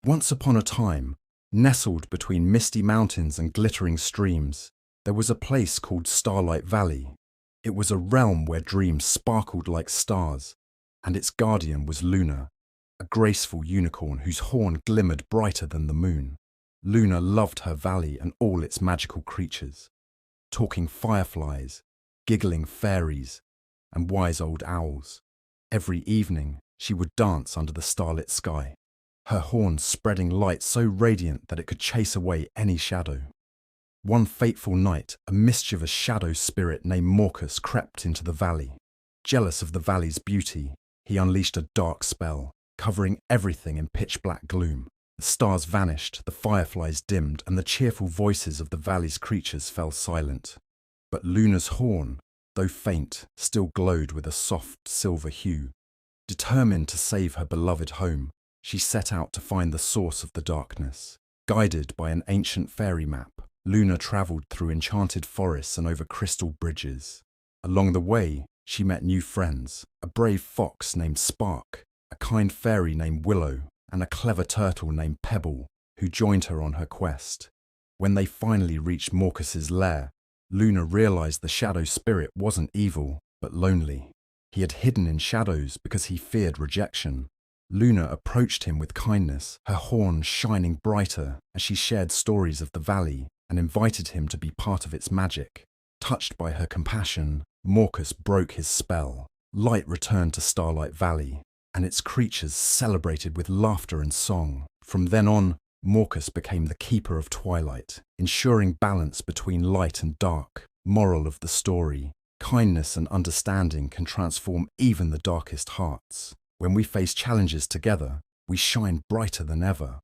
Once upon a time, nestled between misty mountains and glittering streams, there was a place called Starlight Valley. It was a realm where dreams sparkled like stars, and its guardian was Luna, a graceful unicorn whose horn glimmered brighter than the moon. Luna loved her valley and all its magical creatures, talking fireflies, giggling fairies, and wise old owls. Every evening, she would dance under the starlit sky, her horn spreading light so radiant that it could chase away any shadow. One fateful night, a mischievous shadow spirit named Morcus crept into the valley. Jealous of the valley's beauty, he unleashed a dark spell, covering everything in pitch-black gloom. The stars vanished, the fireflies dimmed, and the cheerful voices of the valley's creatures fell silent. But Luna's horn, though faint, still glowed with a soft silver hue. Determined to save her beloved home, she set out to find the source of the darkness. Guided by an ancient fairy map, Luna travelled through enchanted forests and over crystal bridges. Along the way, she met new friends, a brave fox named Spark, a kind fairy named Willow, and a clever turtle named Pebble, who joined her on her quest. When they finally reached Morcus's lair, Luna realized the shadow spirit wasn't evil, but lonely. He had hidden in shadows because he feared rejection. Luna approached him with kindness, her horn shining brighter as she shared stories of the valley and invited him to be part of its magic. Touched by her compassion, Morcus broke his spell. Light returned to Starlight Valley, and its creatures celebrated with laughter and song. From then on, Morcus became the keeper of twilight, ensuring balance between light and dark. Moral of the story: kindness and understanding can transform even the darkest hearts. When we face challenges together, we shine brighter than ever.